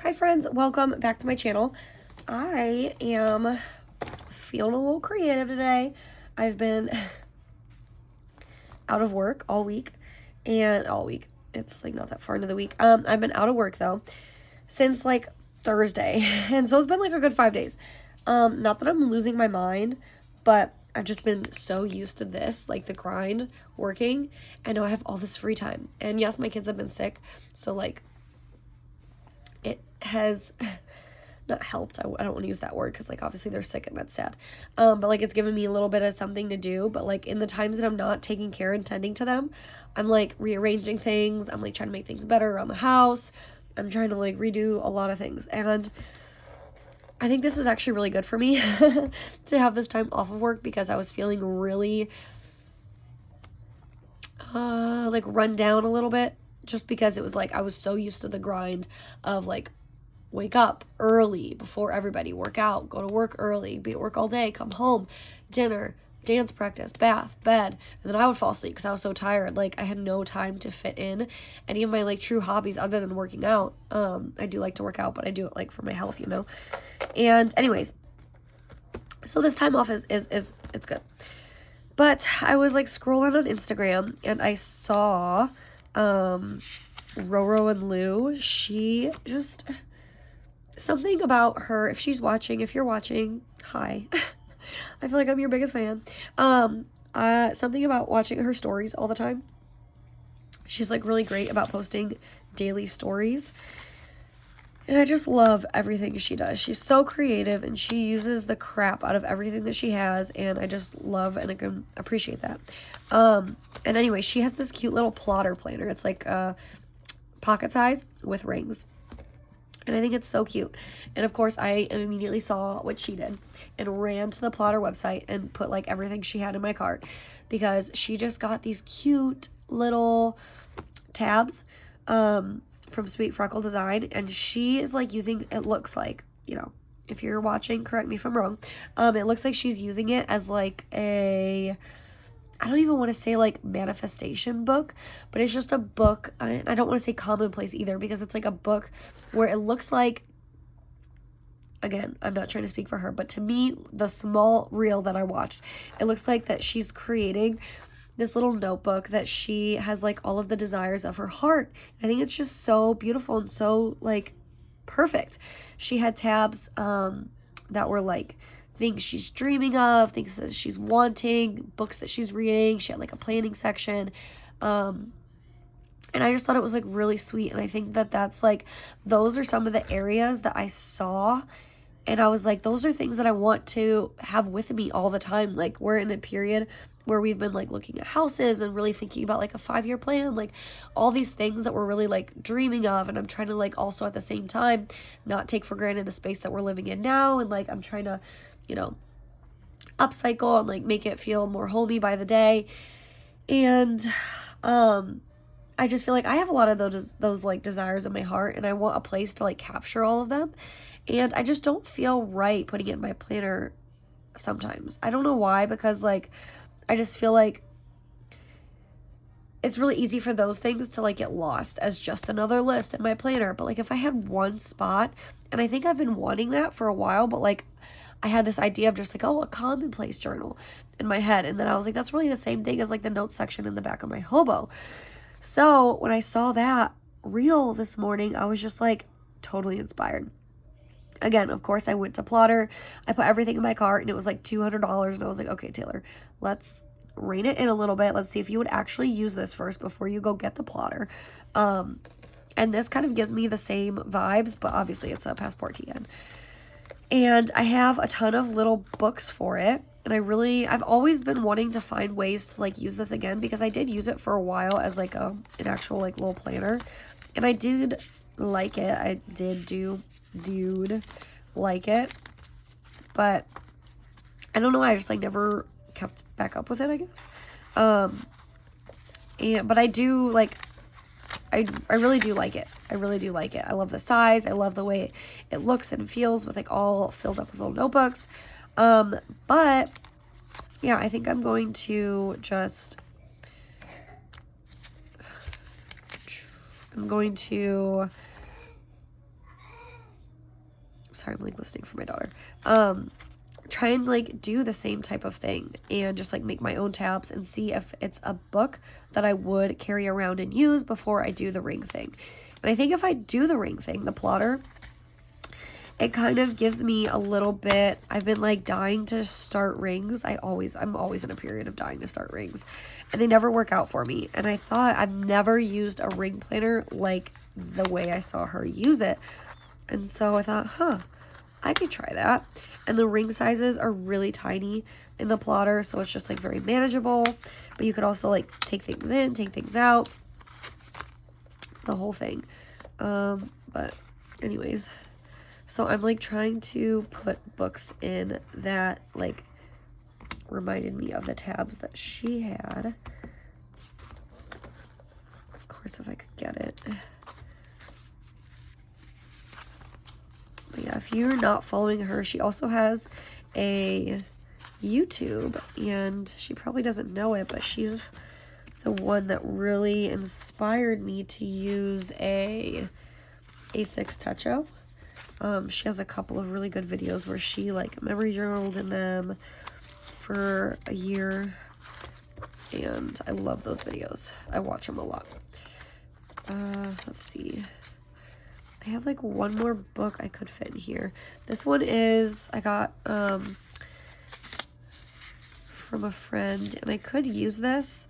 Hi friends, welcome back to my channel. I am feeling a little creative today. I've been out of work all week. It's like not that far into the week. I've been out of work though since like Thursday. And so it's been like a good 5 days. Not that I'm losing my mind, but I've just been so used to this, like the grind, working, and now I have all this free time. And yes, my kids have been sick, so like it has not helped. I don't want to use that word because like obviously they're sick and that's sad. But like it's given me a little bit of something to do. But like in the times that I'm not taking care and tending to them, I'm like rearranging things. I'm like trying to make things better around the house. I'm trying to like redo a lot of things. And I think this is actually really good for me to have this time off of work because I was feeling really like run down a little bit just because it was like I was so used to the grind of like wake up early before everybody, work out, go to work early, be at work all day, come home, dinner, dance practice, bath, bed, and then I would fall asleep because I was so tired. Like I had no time to fit in any of my like true hobbies other than working out. I do like to work out, but I do it like for my health, you know. And anyways, so this time off is it's good. But I was like scrolling on Instagram and I saw Roro and Lou. She just something about her, if she's watching, if you're watching, hi. I feel like I'm your biggest fan. Something about watching her stories all the time. She's like really great about posting daily stories. And I just love everything she does. She's so creative and she uses the crap out of everything that she has. And I just love and I can appreciate that. And anyway, she has this cute little plotter planner. It's like pocket size with rings. And I think it's so cute. And of course, I immediately saw what she did and ran to the Plotter website and put like everything she had in my cart because she just got these cute little tabs from Sweet Freckle Design. And she is like using, it looks like, you know, if you're watching, correct me if I'm wrong. It looks like she's using it as like I don't even want to say like manifestation book, but it's just a book. I don't want to say commonplace either because it's like a book where it looks like, again, I'm not trying to speak for her, but to me, the small reel that I watched, it looks like that she's creating this little notebook that she has like all of the desires of her heart. I think it's just so beautiful and so like perfect. She had tabs that were like things she's dreaming of, things that she's wanting, books that she's reading. She had like a planning section. And I just thought it was like really sweet. And I think that that's like, those are some of the areas that I saw. And I was like, those are things that I want to have with me all the time. Like we're in a period where we've been like looking at houses and really thinking about like a 5-year plan, like all these things that we're really like dreaming of. And I'm trying to like also at the same time not take for granted the space that we're living in now. And like I'm trying to, you know, upcycle and like make it feel more homey by the day. And I just feel like I have a lot of those like desires in my heart and I want a place to like capture all of them. And I just don't feel right putting it in my planner sometimes. I don't know why, because like I just feel like it's really easy for those things to like get lost as just another list in my planner. But like if I had one spot, and I think I've been wanting that for a while, but like I had this idea of just like, oh, a commonplace journal in my head. And then I was like, that's really the same thing as like the notes section in the back of my hobo. So when I saw that reel this morning, I was just like totally inspired. Again, of course, I went to Plotter. I put everything in my cart and it was like $200. And I was like, okay, Taylor, let's rein it in a little bit. Let's see if you would actually use this first before you go get the Plotter. And this kind of gives me the same vibes, but obviously it's a Passport TN. And I have a ton of little books for it. And I've always been wanting to find ways to like use this again because I did use it for a while as like an actual like little planner. And I did like it. I did like it. But I don't know why I just like never kept back up with it, I guess. But I do like, I really do like it. I really do like it. I love the size. I love the way it looks and feels with like all filled up with little notebooks. But yeah, I think I'm going to just, sorry, I'm like listening for my daughter. Try and like do the same type of thing and just like make my own tabs and see if it's a book that I would carry around and use before I do the ring thing. And I think if I do the ring thing, the plotter, it kind of gives me a little bit, I've been like dying to start rings. I'm always in a period of dying to start rings, and they never work out for me. And I thought, I've never used a ring planner like the way I saw her use it. And so I thought, I could try that. And the ring sizes are really tiny in the plotter, so it's just like very manageable. But you could also like take things in, take things out, the whole thing. But anyways, so I'm like trying to put books in that like reminded me of the tabs that she had. Of course, if I could get it. But yeah, if you're not following her, she also has a YouTube, and she probably doesn't know it, but she's the one that really inspired me to use a A6 Techo. She has a couple of really good videos where she like memory journaled in them for a year, and I love those videos. I watch them a lot. Let's see. I have like one more book I could fit in here. This one is, I got from a friend, and I could use this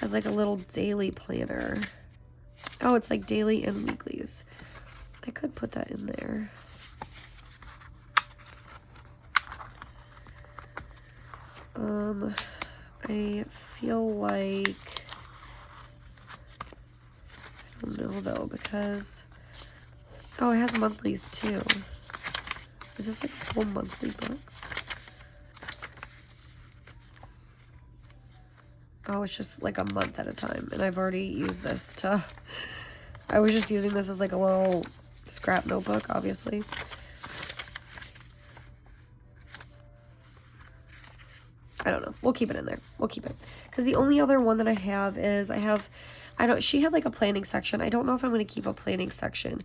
as like a little daily planner. Oh, it's like daily and weeklies. I could put that in there. I feel like, I don't know though, because, oh, it has monthlies too. Is this like a full monthly book? Oh, it's just like a month at a time, and I've already used this to, I was just using this as like a little scrap notebook, obviously. I don't know. We'll keep it in there. We'll keep it. Because the only other one that I have is, she had like a planning section. I don't know if I'm going to keep a planning section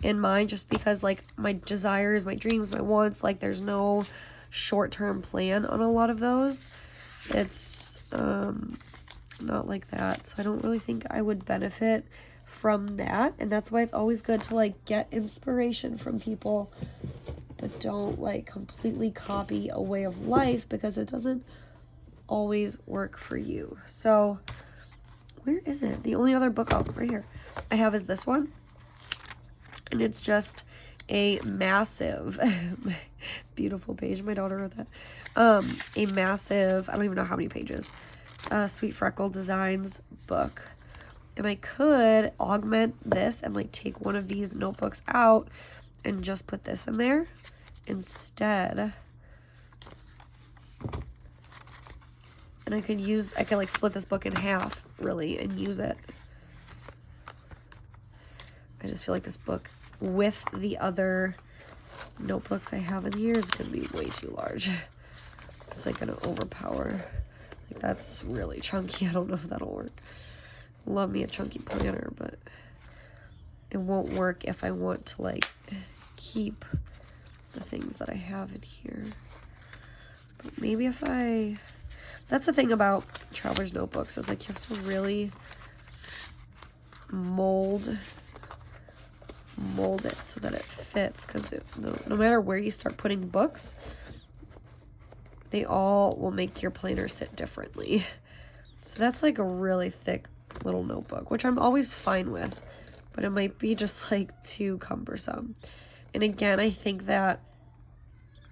in mine, just because like my desires, my dreams, my wants, like there's no short-term plan on a lot of those. It's not like that. So I don't really think I would benefit from that. And that's why it's always good to like get inspiration from people, but don't like completely copy a way of life, because it doesn't always work for you. So where is it? The only other book, right here, I have is this one, and it's just a massive beautiful page. My daughter wrote that. A massive, I don't even know how many pages, Sweet Freckle Designs book. And I could augment this and like take one of these notebooks out and just put this in there instead. And I could like split this book in half, really, and use it. I just feel like this book with the other notebooks I have in here is going to be way too large. It's like going to overpower. Like, that's really chunky. I don't know if that'll work. Love me a chunky planner, but it won't work if I want to like keep the things that I have in here. But maybe if that's the thing about traveler's notebooks, is like you have to really mold it so that it fits, because no matter where you start putting books, they all will make your planner sit differently. So that's like a really thick little notebook, which I'm always fine with, but it might be just like too cumbersome. And again, I think that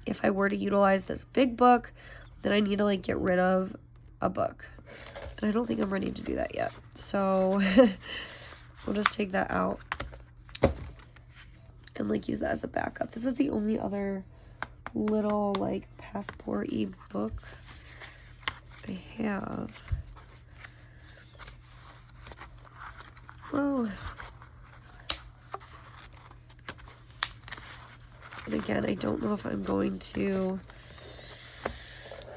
if I were to utilize this big book, then I need to like get rid of a book, and I don't think I'm ready to do that yet. So we'll just take that out and like use that as a backup. This is the only other little like passport-y book I have. Whoa. And again, I don't know if I'm going to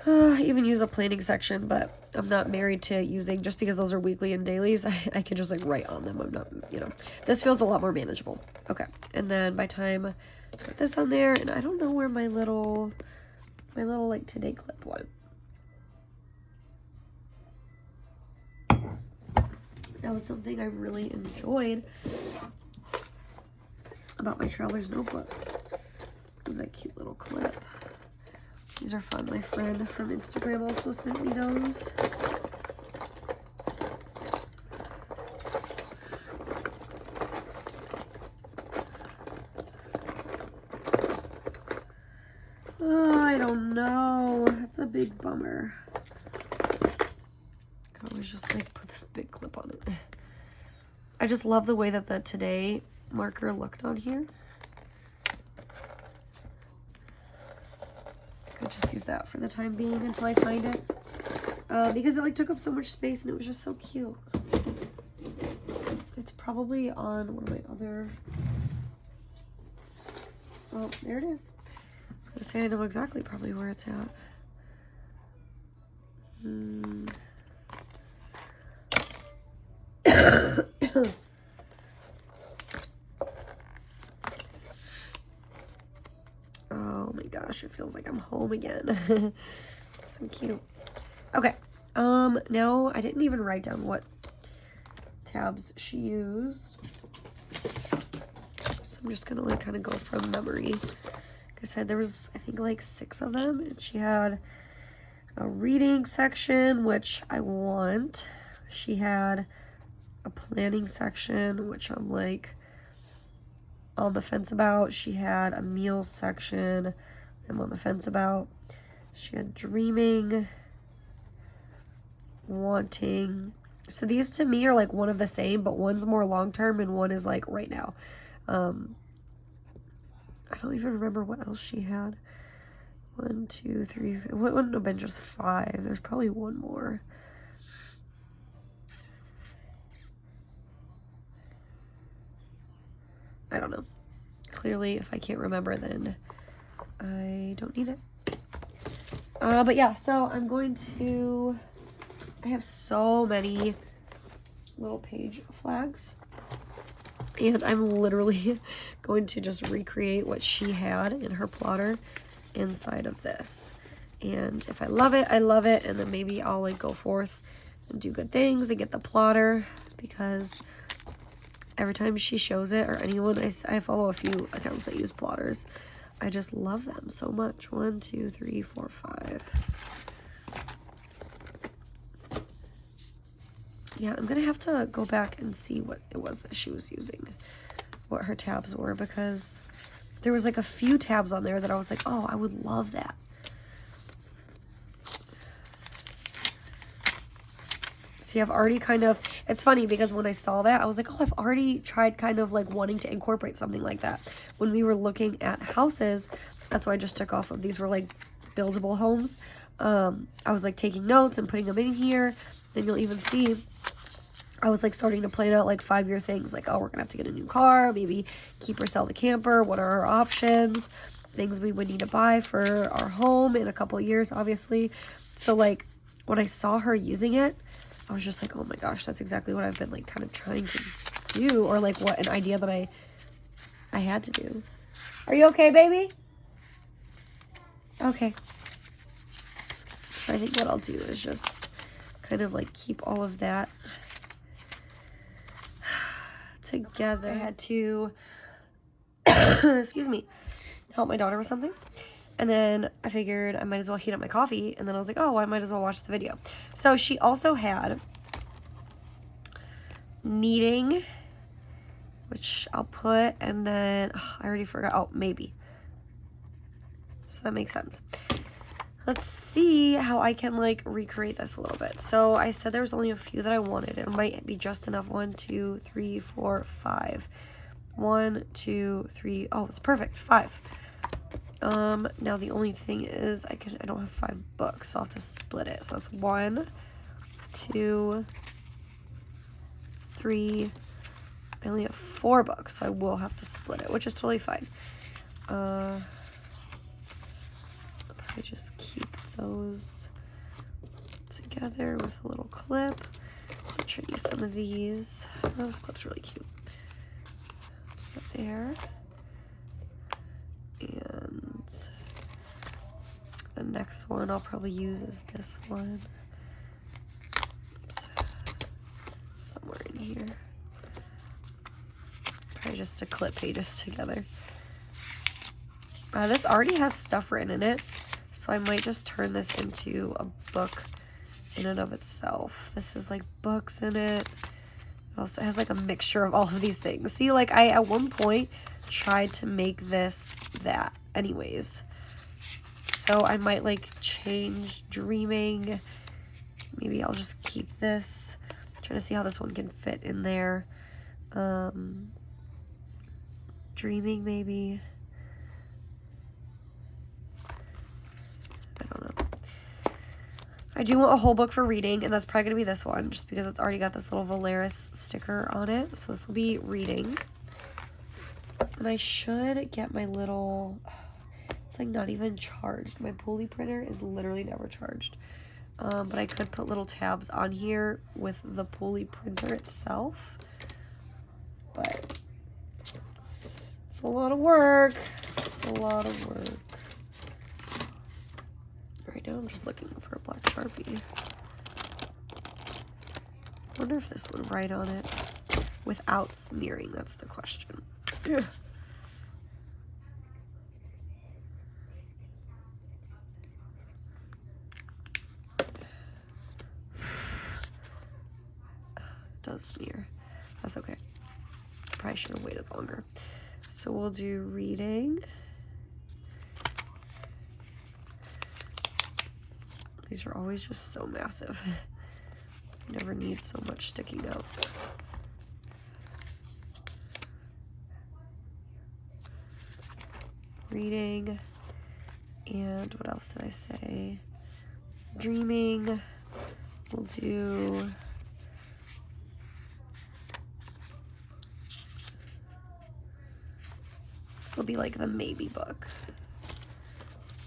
even use a planning section, but I'm not married to using, just because those are weekly and dailies, I can just like write on them. I'm not, you know, this feels a lot more manageable. Okay, and then by time, put this on there, and I don't know where my little like today clip went. That was something I really enjoyed about my traveler's notebook. It was that cute little clip. These are fun. My friend from Instagram also sent me those. Oh, I don't know. That's a big bummer. I could always just like put this big clip on it. I just love the way that the today marker looked on here. Could just use that for the time being until I find it, because it like took up so much space and it was just so cute. It's probably on one of my other, oh, there it is. I was gonna say I know exactly probably where it's at. Oh my gosh, it feels like I'm home again. So cute. Okay, now I didn't even write down what tabs she used, so I'm just gonna like kind of go from memory. Like I said, there was, I think, like 6 of them, and she had a reading section, which I want. She had a planning section, which I'm like on the fence about. She had a meals section I'm on the fence about. She had dreaming, wanting. So these to me are like one of the same, but one's more long-term and one is like right now. I don't even remember what else she had. 1, 2, 3, it wouldn't have been just 5. There's probably one more. I don't know. Clearly, if I can't remember, then I don't need it. But yeah, so I'm going to, I have so many little page flags, and I'm literally going to just recreate what she had in her plotter inside of this. And if I love it, I love it, and then maybe I'll like go forth and do good things and get the plotter, because every time she shows it, or anyone, I follow a few accounts that use plotters. I just love them so much. 1, 2, 3, 4, 5. Yeah, I'm gonna have to go back and see what it was that she was using, what her tabs were, because there was like a few tabs on there that I was like, oh, I would love that. See, I've already kind of, it's funny because when I saw that, I was like, oh, I've already tried kind of like wanting to incorporate something like that. When we were looking at houses, that's why I just took off of, these were like buildable homes. I was like taking notes and putting them in here. Then you'll even see, I was like starting to plan out like 5-year things, like, oh, we're gonna have to get a new car, maybe keep or sell the camper. What are our options? Things we would need to buy for our home in a couple of years, obviously. So like when I saw her using it, I was just like, oh my gosh, that's exactly what I've been like kind of trying to do, or like what an idea that I had to do. Are you okay, baby? Okay. So I think what I'll do is just kind of like keep all of that together. I had to, excuse me, help my daughter with something. And then I figured I might as well heat up my coffee. And then I was like, oh, I might as well watch the video. So she also had kneading, which I'll put, and then, oh, I already forgot. Oh, maybe. So that makes sense. Let's see how I can like recreate this a little bit. So I said there was only a few that I wanted. It might be just enough. 1, 2, 3, 4, 5. 1, 2, 3. Oh, it's perfect. 5. Now the only thing is I don't have 5 books, so I'll have to split it. So that's 1, 2, 3. I only have 4 books, so I will have to split it, which is totally fine. I'll probably just keep those together with a little clip. I'm trying to use some of these. Oh, this clip's really cute. Put it there. And the next one I'll probably use is this one. Oops. Somewhere in here. Probably just to clip pages together. This already has stuff written in it, so I might just turn this into a book in and of itself. This is like books in it. It also has like a mixture of all of these things. See, like I at one point tried to make this that anyways. So I might like change dreaming. Maybe I'll just keep this. I'm trying to see how this one can fit in there. Dreaming maybe. I don't know. I do want a whole book for reading, and that's probably going to be this one, just because it's already got this little Valeris sticker on it. So this will be reading. And I should get my little, it's like not even charged. My Pulley printer is literally never charged. But I could put little tabs on here with the Pulley printer itself. But it's a lot of work. It's a lot of work. Right now I'm just looking for a black Sharpie. I wonder if this would write on it without smearing. That's the question. Does smear. That's okay. Probably should have waited longer. So we'll do reading. These are always just so massive. Never need so much sticking out. Reading. And what else did I say? Dreaming. We'll do this will be like the maybe book.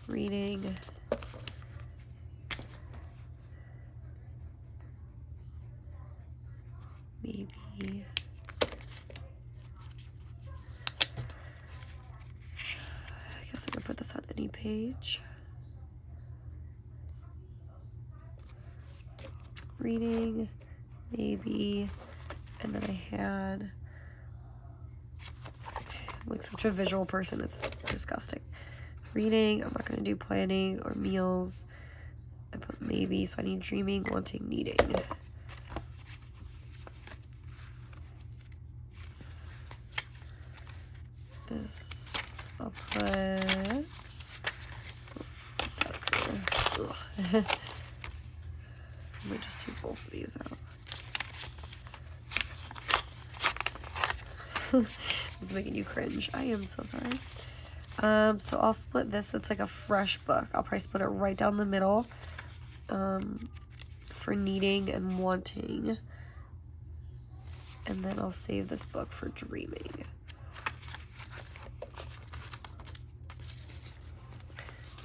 Reading. Maybe. I guess I could put this on any page. Reading, maybe, and then I had, I'm like such a visual person, it's disgusting. Reading, I'm not going to do planning or meals. I put maybe, so I need dreaming, wanting, needing. This, I'll put, I might just take both of these out. It's making you cringe. I am so sorry. So I'll split this. It's like a fresh book. I'll probably split it right down the middle for needing and wanting. And then I'll save this book for dreaming.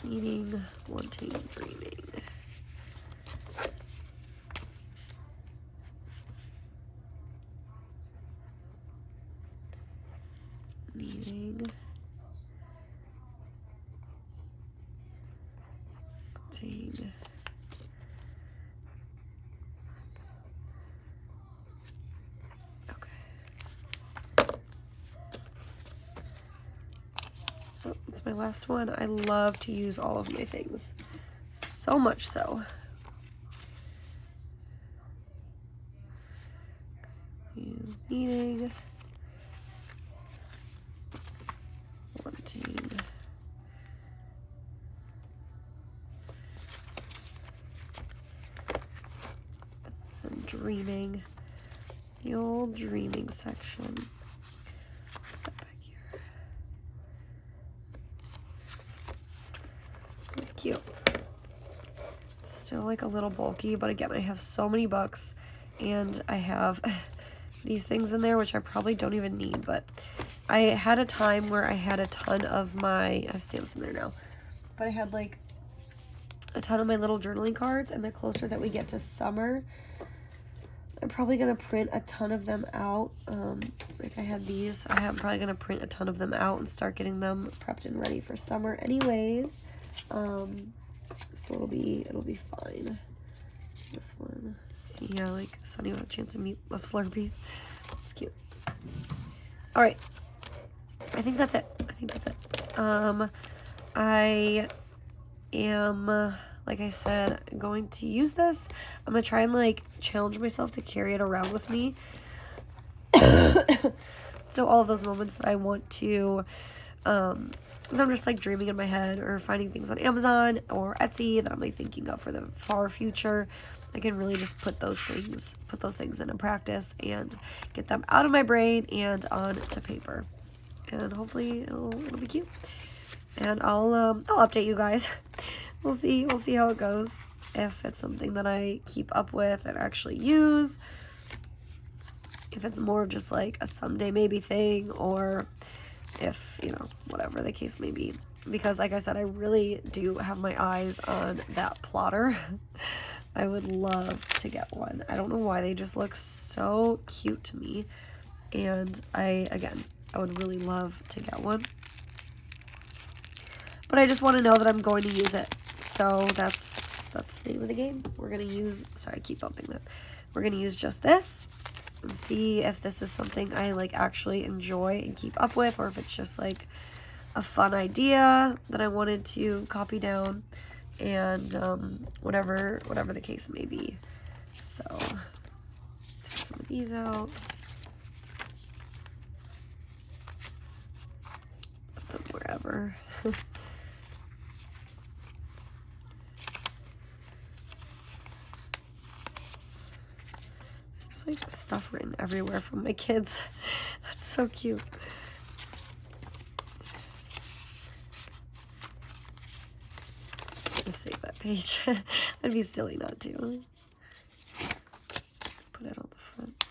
Needing, wanting, dreaming. Needing, wanting, okay. Oh, that's my last one. I love to use all of my things, so much so. Use needing, wanting, and dreaming. The old dreaming section. Put that back here. It's cute. It's still like a little bulky, but again, I have so many books, and I have these things in there which I probably don't even need, but I had a time where I had a ton of my, I have stamps in there now, but I had like a ton of my little journaling cards, and the closer that we get to summer, I'm probably going to print a ton of them out. Like I had these. I'm probably going to print a ton of them out and start getting them prepped and ready for summer anyways. So it'll be fine. This one. See, yeah, like Sunny with a chance of Slurpees. It's cute. All right. I think that's it. I am, like I said, going to use this. I'm going to try and, like, challenge myself to carry it around with me. So all of those moments that I want to, I'm just, like, dreaming in my head or finding things on Amazon or Etsy that I'm, like, thinking of for the far future, I can really just put those things into practice and get them out of my brain and onto paper. And hopefully it'll be cute. And I'll update you guys. We'll see how it goes. If it's something that I keep up with and actually use. If it's more of just like a someday maybe thing, or if, you know, whatever the case may be. Because like I said, I really do have my eyes on that plotter. I would love to get one. I don't know why, they just look so cute to me. And I would really love to get one. But I just want to know that I'm going to use it. So that's the name of the game. We're going to use, sorry, I keep bumping that. We're going to use just this and see if this is something I like actually enjoy and keep up with, or if it's just like a fun idea that I wanted to copy down, and whatever the case may be. So take some of these out. Put them wherever. There's like stuff written everywhere from my kids. That's so cute. Just save that page. That'd be silly not to. Put it on the front.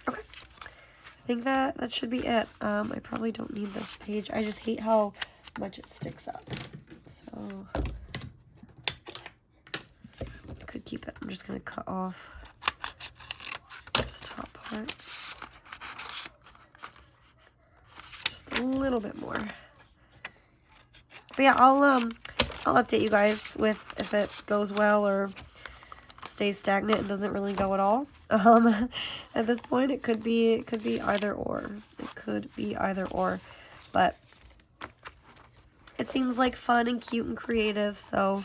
Okay. I think that should be it. I probably don't need this page. I just hate how much it sticks up. So I could keep it. I'm just gonna cut off this top part. Just a little bit more. But yeah, I'll update you guys with if it goes well or stays stagnant and doesn't really go at all. At this point, it could be either or. It could be either or, but it seems like fun and cute and creative, so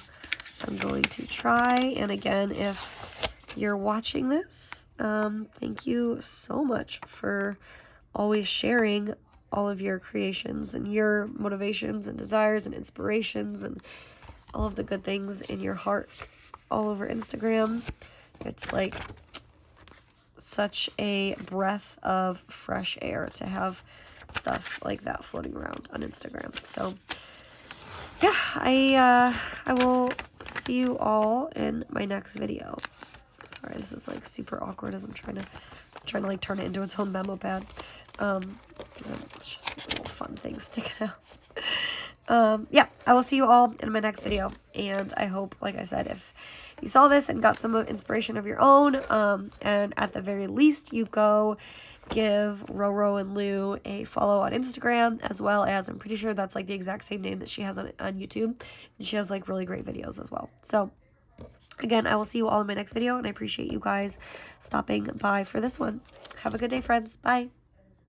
I'm going to try. And again, if you're watching this, thank you so much for always sharing all of your creations and your motivations and desires and inspirations and all of the good things in your heart all over Instagram. It's like such a breath of fresh air to have stuff like that floating around on Instagram. So yeah, I will see you all in my next video. Sorry, this is like super awkward as I'm trying to like turn it into its own memo pad. It's just little fun things sticking out. Yeah, I will see you all in my next video, and I hope, like I said, if you saw this and got some inspiration of your own, and at the very least you go give Roro and Lou a follow on Instagram, as well as, I'm pretty sure that's like the exact same name that she has on YouTube, and she has like really great videos as well. So again, I will see you all in my next video, and I appreciate you guys stopping by for this one. Have a good day, friends. Bye.